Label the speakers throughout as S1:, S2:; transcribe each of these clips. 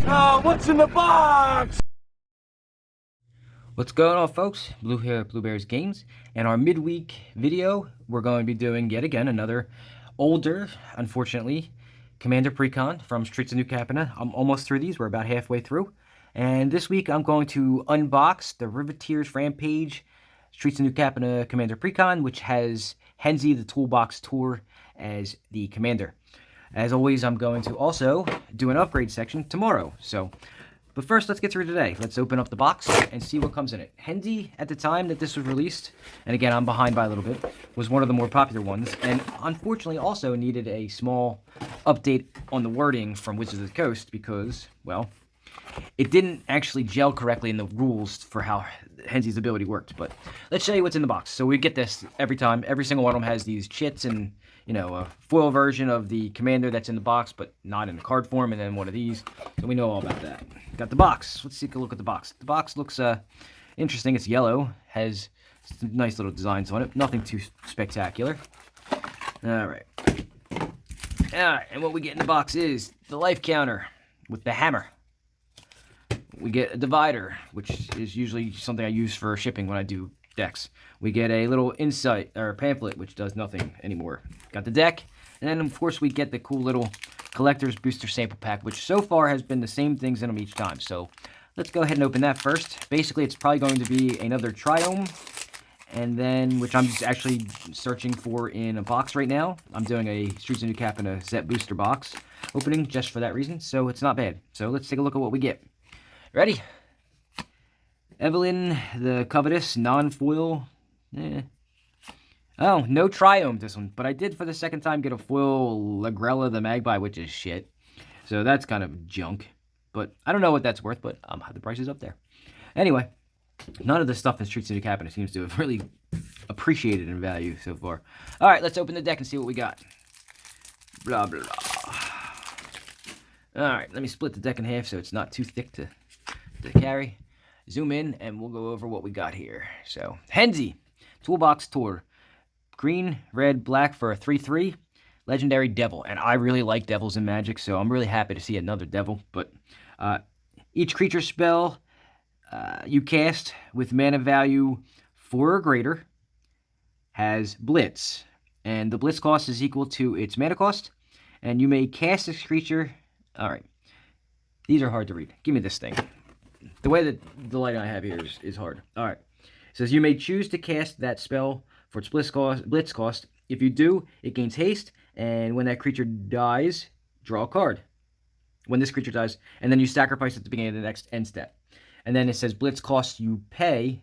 S1: What's in the box?
S2: What's going on, folks? Blue here at Blueberries Games. And our midweek video, we're going to be doing yet again another older, unfortunately, Commander Precon from Streets of New Capenna. I'm almost through these. We're about halfway through. And this week I'm going to unbox the Riveteers Rampage Streets of New Capenna Commander Precon, which has Henzi the Toolbox Tour as the commander. As always, I'm going to also do an upgrade section tomorrow. But first, let's get through today. Let's open up the box and see what comes in it. Henzi, at the time that this was released, and again, I'm behind by a little bit, was one of the more popular ones, and unfortunately also needed a small update on the wording from Wizards of the Coast because, well, it didn't actually gel correctly in the rules for how Henzi's ability worked. But let's show you what's in the box. So we get this every time. Every single one of them has these chits and, you know, a foil version of the commander that's in the box, but not in the card form, and then one of these. So we know all about that. Got the box. Let's take a look at the box. The box looks interesting. It's yellow. Has some nice little designs on it. Nothing too spectacular. All right. And what we get in the box is the life counter with the hammer. We get a divider, which is usually something I use for shipping when I do decks. We get a little insight or pamphlet, which does nothing anymore. Got the deck, and then of course we get the cool little collector's booster sample pack, which so far has been the same things in them each time. So let's go ahead and open that first. Basically, it's probably going to be another Triome, and then, which I'm just actually searching for in a box right now. I'm doing a Streets of New Capenna Zet booster box opening just for that reason, so it's not bad. So let's take a look at what we get. Ready? Evelyn, the Covetous, non-foil. Oh, no Triome this one. But I did, for the second time, get a foil Lagrella the Magpie, which is shit. So that's kind of junk. But I don't know what that's worth, but the price is up there. Anyway, none of the stuff in Streets of New Capenna seems to have really appreciated in value so far. All right, let's open the deck and see what we got. Blah, blah, blah. All right, let me split the deck in half so it's not too thick to carry. Zoom in and we'll go over what we got here. So Henzi Toolbox Tour, green, red, black for a 3/3 legendary devil, and I really like devils in Magic, so I'm really happy to see another devil. But each creature spell you cast with mana value 4 or greater has Blitz, and the Blitz cost is equal to its mana cost, and you may cast this creature. All right, these are hard to read. Give me this thing. The way that the lighting I have here is hard. All right. It says you may choose to cast that spell for its blitz cost. If you do, it gains haste, and when that creature dies, draw a card. When this creature dies, and then you sacrifice at the beginning of the next end step. And then it says blitz cost you pay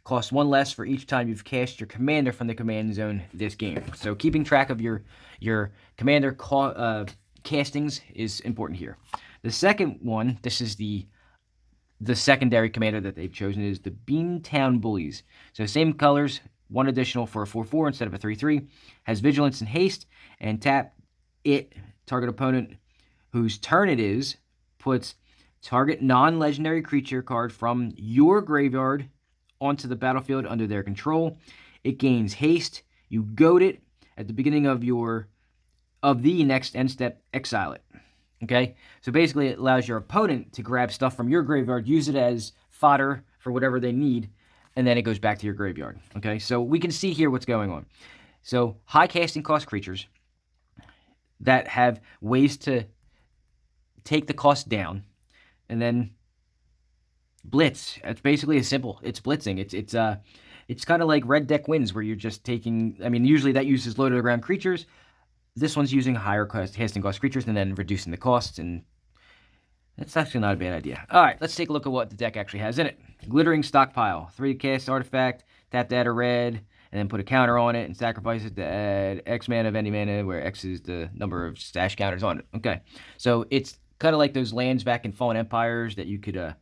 S2: costs 1 less for each time you've cast your commander from the command zone this game. So keeping track of your commander castings is important here. The second one, this is the secondary commander that they've chosen, is the Beantown Bullies. So same colors, 1 additional for a 4/4 instead of a 3/3. Has vigilance and haste, and tap it. Target opponent whose turn it is puts target non-legendary creature card from your graveyard onto the battlefield under their control. It gains haste. You goad it at the beginning of the next end step. Exile it. Okay, so basically it allows your opponent to grab stuff from your graveyard, use it as fodder for whatever they need, and then it goes back to your graveyard. Okay, so we can see here what's going on. So high casting cost creatures that have ways to take the cost down, and then blitz. It's basically as simple. It's blitzing. It's kind of like red deck wins, where you're just taking. I mean, usually that uses low to the ground creatures. This one's using higher casting cost creatures and then reducing the costs, and that's actually not a bad idea. All right, let's take a look at what the deck actually has in it. Glittering Stockpile. 3 cast artifact, tap to add a red, and then put a counter on it and sacrifice it to add X mana of any mana, where X is the number of stash counters on it. Okay, so it's kind of like those lands back in Fallen Empires that you could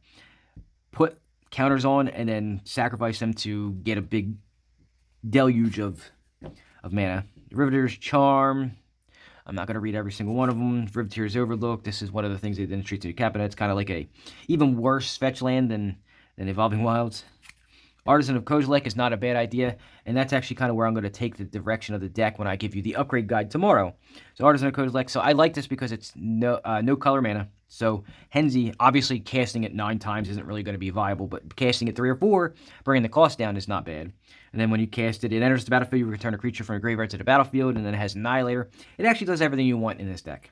S2: put counters on and then sacrifice them to get a big deluge of mana. Riveteers Charm. I'm not going to read every single one of them. Riveteers Overlook. This is one of the things they did in Streets of Capenna. It's kind of like a even worse fetch land than Evolving Wilds. Artisan of Kozilek is not a bad idea, and that's actually kind of where I'm going to take the direction of the deck when I give you the upgrade guide tomorrow. So Artisan of Kozilek, so I like this because it's no color mana. So Henzi, obviously casting it 9 times isn't really going to be viable, but casting it 3 or 4, bringing the cost down is not bad. And then when you cast it, it enters the battlefield, you return a creature from a graveyard to the battlefield, and then it has Annihilator. It actually does everything you want in this deck.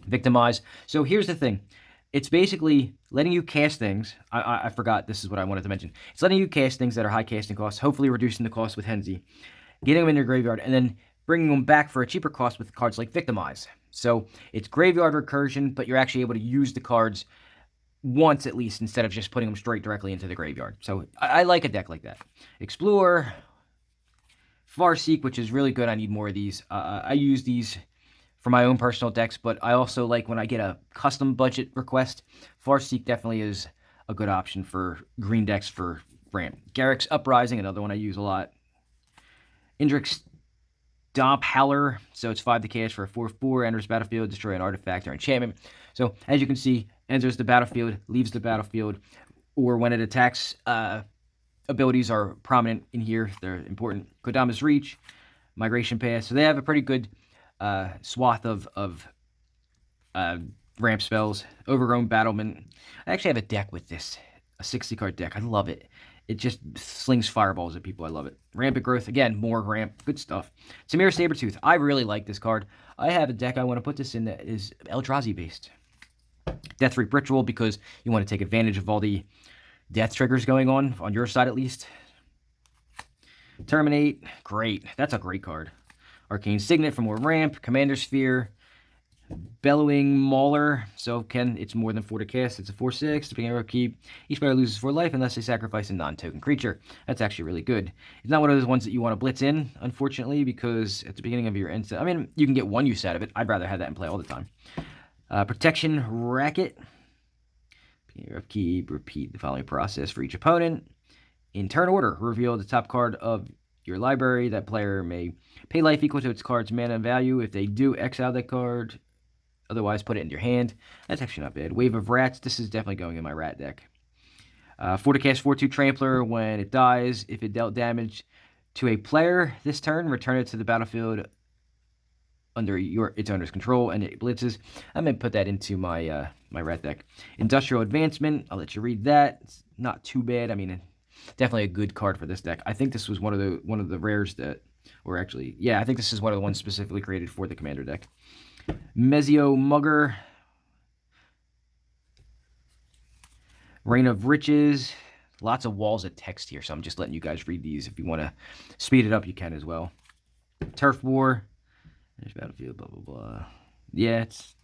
S2: Victimize. So here's the thing. It's basically letting you cast things. I forgot this is what I wanted to mention. It's letting you cast things that are high casting costs, hopefully reducing the cost with Henzi, getting them in your graveyard, and then bringing them back for a cheaper cost with cards like Victimize. So it's graveyard recursion, but you're actually able to use the cards once at least instead of just putting them straight directly into the graveyard. So I like a deck like that. Explore, Farseek, which is really good. I need more of these. I use these for my own personal decks, but I also like when I get a custom budget request. Farseek definitely is a good option for green decks for ramp. Garruk's Uprising, another one I use a lot. Indrik's Stomp Howler, so it's 5 to cast for a 4/4, enters battlefield, destroy an artifact or enchantment. So as you can see, enters the battlefield, leaves the battlefield, or when it attacks, abilities are prominent in here. They're important. Kodama's Reach, Migration Pass. So they have a pretty good swath of ramp spells. Overgrown Battlement. I actually have a deck with this, a 60-card deck. I love it. It just slings fireballs at people. I love it. Rampant Growth. Again, more ramp. Good stuff. Samira Sabertooth. I really like this card. I have a deck I want to put this in that is Eldrazi based. Death Reap Ritual, because you want to take advantage of all the death triggers going on your side at least. Terminate. Great. That's a great card. Arcane Signet for more ramp. Commander Sphere. Bellowing Mauler. So it's more than 4 to cast. It's a 4/6. Depending on upkeep, each player loses 4 life unless they sacrifice a non-token creature. That's actually really good. It's not one of those ones that you want to blitz in, unfortunately, because at the beginning of your instant, I mean, you can get 1 use out of it. I'd rather have that in play all the time. Protection Racket. Upkeep, repeat the following process for each opponent. In turn order, reveal the top card of your library. That player may pay life equal to its card's mana value. If they do, exile that card. Otherwise, put it in your hand. That's actually not bad. Wave of Rats. This is definitely going in my rat deck. 4 to cast 4/2 Trampler. When it dies, if it dealt damage to a player this turn, return it to the battlefield under its owner's control, and it blitzes. I'm going to put that into my my rat deck. Industrial Advancement. I'll let you read that. It's not too bad. I mean, definitely a good card for this deck. I think this was one of the rares that, or actually, yeah, I think this is one of the ones specifically created for the Commander deck. Mezio Mugger. Reign of Riches. Lots of walls of text here, so I'm just letting you guys read these. If you want to speed it up, you can as well. Turf War. There's Battlefield, blah, blah, blah. Yeah, it's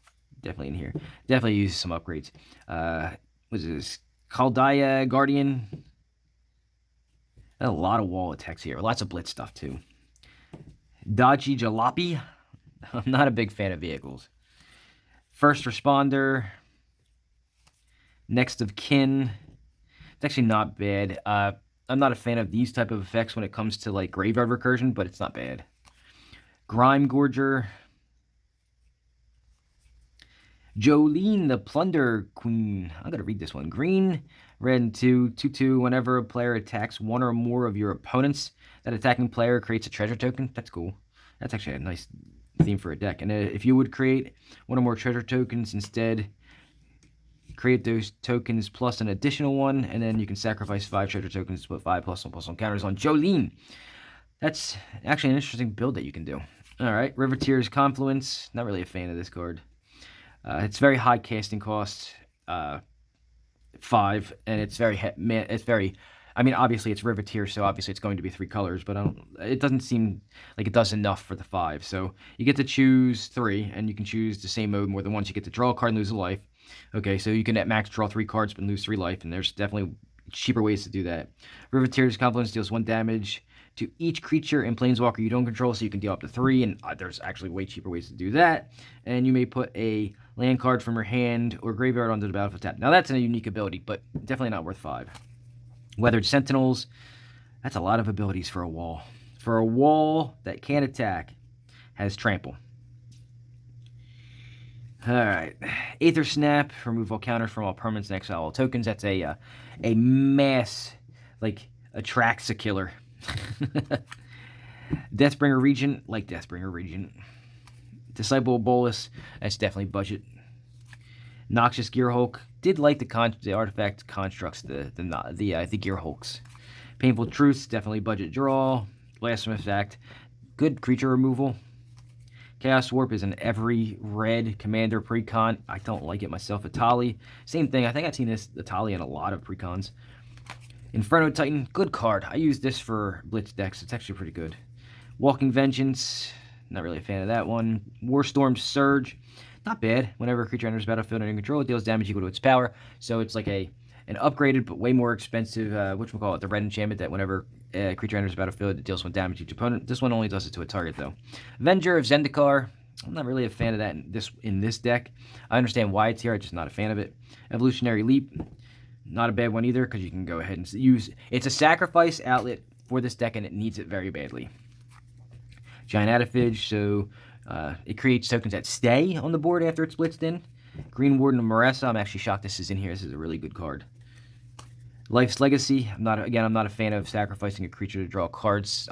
S2: definitely in here. Definitely use some upgrades. What is this? Chaldaya Guardian. A lot of wall of text here. Lots of blitz stuff, too. Dodgy Jalopy. I'm not a big fan of vehicles. First Responder. Next of Kin. It's actually not bad. I'm not a fan of these type of effects when it comes to like graveyard recursion, but it's not bad. Grime Gorger. Jolene, the Plunder Queen. I'm going to read this one. Green, red, and 2/2. Whenever a player attacks one or more of your opponents, that attacking player creates a treasure token. That's cool. That's actually a nice theme for a deck. And if you would create one or more treasure tokens instead, create those tokens plus an additional one, and then you can sacrifice 5 treasure tokens to put 5+1/+1 counters on Jolene. That's actually an interesting build that you can do. All right, Riveteers Confluence. Not really a fan of this card. It's very high casting cost, 5, and it's very. I mean, obviously it's Riveteer, so obviously it's going to be 3 colors, but it doesn't seem like it does enough for the 5. So you get to choose 3, and you can choose the same mode more than once. You get to draw a card and lose a life. Okay, so you can at max draw 3 cards but lose 3 life, and there's definitely cheaper ways to do that. Riveteers Confluence deals 1 damage to each creature and planeswalker you don't control, so you can deal up to 3, and there's actually way cheaper ways to do that. And you may put a land card from your hand or graveyard onto the battlefield tap. Now that's a unique ability, but definitely not worth 5. Weathered Sentinels. That's a lot of abilities for a wall. For a wall that can't attack, has Trample. Alright. Aether Snap. Remove all counters from all permanents and exile all tokens. That's a mass, like, attracts a killer. Deathbringer Regent, like Deathbringer Regent. Disciple Bolus, that's definitely budget. Noxious Gearhulk, did like the artifact constructs, the Gearhulks. Painful Truths, definitely budget draw. Blasphemous Act, good creature removal. Chaos Warp is in every red commander precon. I don't like it myself. Atali, same thing. I think I've seen this Atali in a lot of precons. Inferno Titan, good card. I use this for Blitz decks. It's actually pretty good. Walking Vengeance, not really a fan of that one. Warstorm Surge, not bad. Whenever a creature enters the battlefield under control, it deals damage equal to its power. So it's like an upgraded but way more expensive, the red enchantment that whenever a creature enters the battlefield, it deals 1 damage to each opponent. This one only does it to a target, though. Avenger of Zendikar, I'm not really a fan of that in this deck. I understand why it's here, I'm just not a fan of it. Evolutionary Leap, not a bad one either, because you can go ahead and use... It's a sacrifice outlet for this deck, and it needs it very badly. Giant Ataphage, so it creates tokens that stay on the board after it's blitzed in. Green Warden of Maressa, I'm actually shocked this is in here. This is a really good card. Life's Legacy, I'm not a fan of sacrificing a creature to draw cards.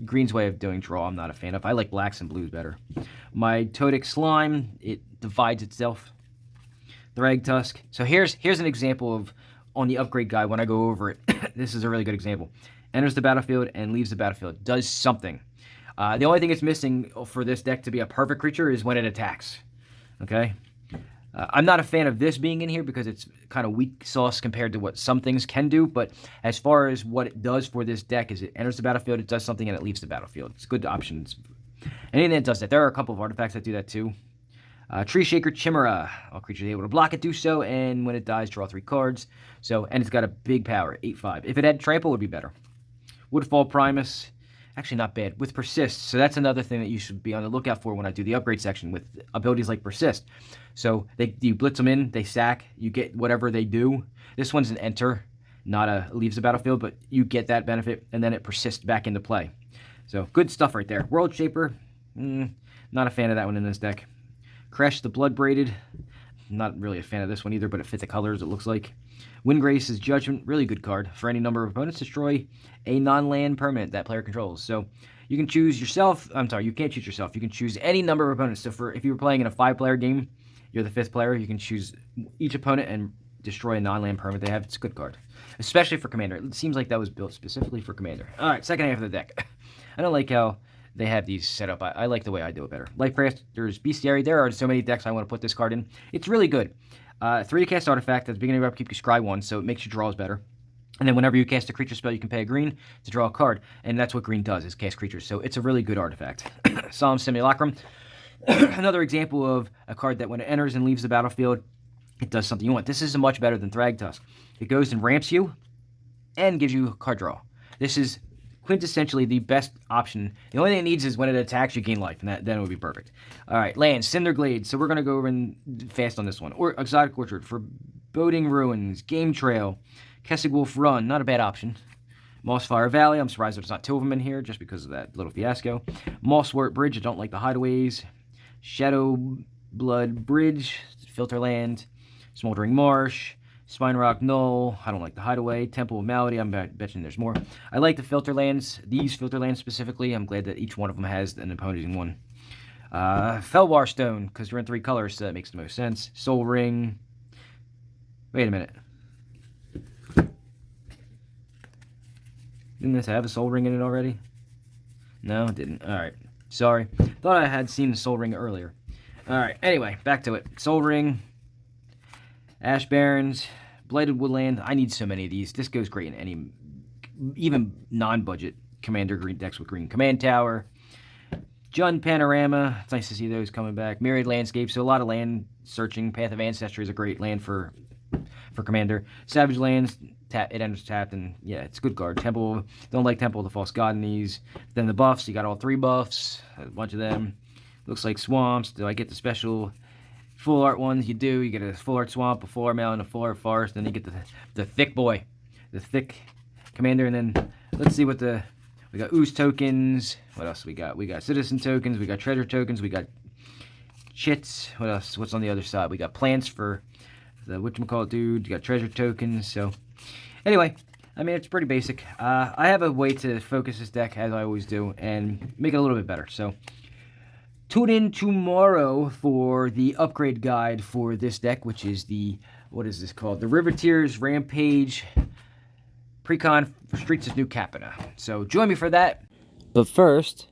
S2: Green's way of doing draw, I'm not a fan of. I like blacks and blues better. My Todic Slime, it divides itself. Thragtusk. So here's an example of, on the upgrade guide, when I go over it, this is a really good example. Enters the battlefield and leaves the battlefield. Does something. The only thing it's missing for this deck to be a perfect creature is when it attacks. Okay? I'm not a fan of this being in here because it's kind of weak sauce compared to what some things can do, but as far as what it does for this deck is it enters the battlefield, it does something, and it leaves the battlefield. It's good options. Anything that does that. There are a couple of artifacts that do that too. Tree Shaker Chimera. All creatures able to block it do so, and when it dies, draw 3 cards. And it's got a big power, 8/5. If it had Trample, it would be better. Woodfall Primus. Actually not bad. With Persist, so that's another thing that you should be on the lookout for when I do the upgrade section with abilities like Persist. So you blitz them in, they sack, you get whatever they do. This one's an enter, not a leaves the battlefield, but you get that benefit, and then it persists back into play. So good stuff right there. World Shaper, not a fan of that one in this deck. Crash the Blood Braided, not really a fan of this one either, but it fits the colors, it looks like. Windgrace's Judgment, really good card. For any number of opponents, destroy a non-land permanent that player controls. So you can choose yourself. I'm sorry, you can't choose yourself. You can choose any number of opponents. So if you were playing in a 5-player game, you're the 5th player, you can choose each opponent and destroy a non-land permanent they have. It's a good card, especially for Commander. It seems like that was built specifically for Commander. All right, second half of the deck. I don't like how they have these set up. I like the way I do it better. Lifecrafters Bestiary. There are so many decks I want to put this card in. It's really good. 3 to cast artifact. At the beginning of your upkeep, you scry 1, so it makes your draws better. And then whenever you cast a creature spell, you can pay a green to draw a card. And that's what green does, is cast creatures. So it's a really good artifact. Solemn Simulacrum. Another example of a card that when it enters and leaves the battlefield, it does something you want. This is much better than Thragtusk. It goes and ramps you and gives you a card draw. This is quintessentially the best option. The only thing it needs is when it attacks, you gain life, and then it would be perfect. All right, land, Cinderglade. So we're going to go over and fast on this one. Or Exotic Orchard, Foreboding Ruins, Game Trail, Kessig Wolf Run, not a bad option. Mossfire Valley, I'm surprised there's not 2 of them in here, just because of that little fiasco. Mosswort Bridge, I don't like the hideaways. Shadow Blood Bridge, Filterland, Smoldering Marsh, Spine Rock Null, I don't like the Hideaway. Temple of Malady, I'm betting there's more. I like the Filterlands, these Filterlands specifically. I'm glad that each one of them has an opposing one. Felwar Stone, because you're in 3 colors, so that makes the most sense. Soul Ring. Wait a minute. Didn't this have a Soul Ring in it already? No, it didn't. Alright. Sorry. Thought I had seen the Soul Ring earlier. Alright, anyway, back to it. Soul Ring. Ash Barrens, Blighted Woodland. I need so many of these. This goes great in any, even non-budget Commander green decks with green. Command Tower, Jund Panorama. It's nice to see those coming back. Myriad Landscape. So a lot of land searching. Path of Ancestry is a great land for Commander. Savage Lands. It enters tapped, and yeah, it's a good card. Temple. Don't like Temple of the False God in these. Then the buffs. You got all 3 buffs. A bunch of them. Looks like swamps. Do I get the special full art ones? You do. You get a full art swamp, a full art mountain, a full art forest, then you get the thick boy, the thick commander, and then let's see what we got. Ooze tokens. What else we got? We got citizen tokens. We got treasure tokens. We got chits. What else? What's on the other side? We got plants for the whatchamacallit dude. You got treasure tokens. So anyway, I mean, it's pretty basic. I have a way to focus this deck, as I always do, and make it a little bit better. So tune in tomorrow for the upgrade guide for this deck, which is the, what is this called? The Riveteers Rampage precon for Streets of New Capenna. So join me for that. But first,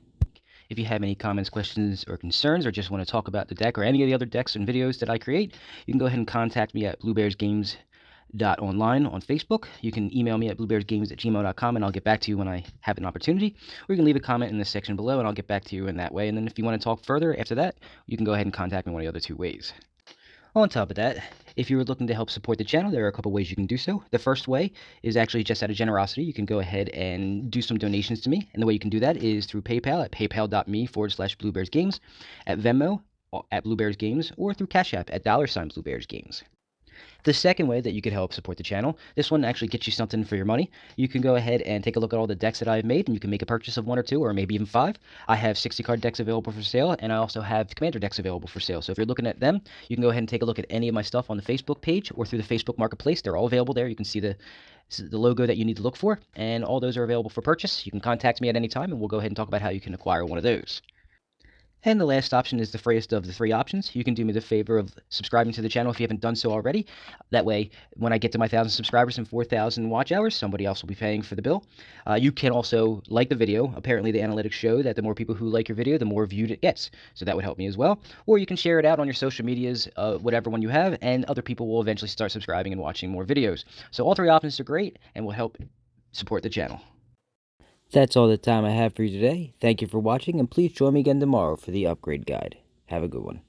S2: if you have any comments, questions, or concerns, or just want to talk about the deck or any of the other decks and videos that I create, you can go ahead and contact me at bluebearsgames.online on Facebook. You can email me at bluebearsgames@gmail.com, and I'll get back to you when I have an opportunity. Or you can leave a comment in the section below, and I'll get back to you in that way. And then if you want to talk further after that, you can go ahead and contact me one of the other two ways. On top of that, if you're looking to help support the channel, there are a couple ways you can do so. The first way is actually just out of generosity. You can go ahead and do some donations to me. And the way you can do that is through PayPal at paypal.me/BlueBearsGames, at Venmo at BlueBearsGames, or through Cash App at $BlueBearsGames. The second way that you could help support the channel, this one actually gets you something for your money. You can go ahead and take a look at all the decks that I've made, and you can make a purchase of 1 or 2 or maybe even 5. I have 60-card decks available for sale, and I also have Commander decks available for sale. So if you're looking at them, you can go ahead and take a look at any of my stuff on the Facebook page or through the Facebook Marketplace. They're all available there. You can see the logo that you need to look for, and all those are available for purchase. You can contact me at any time, and we'll go ahead and talk about how you can acquire one of those. And the last option is the freest of the 3 options. You can do me the favor of subscribing to the channel if you haven't done so already. That way, when I get to my 1,000 subscribers and 4,000 watch hours, somebody else will be paying for the bill. You can also like the video. Apparently, the analytics show that the more people who like your video, the more viewed it gets. So that would help me as well. Or you can share it out on your social medias, whatever one you have, and other people will eventually start subscribing and watching more videos. So all 3 options are great and will help support the channel. That's all the time I have for you today. Thank you for watching, and please join me again tomorrow for the upgrade guide. Have a good one.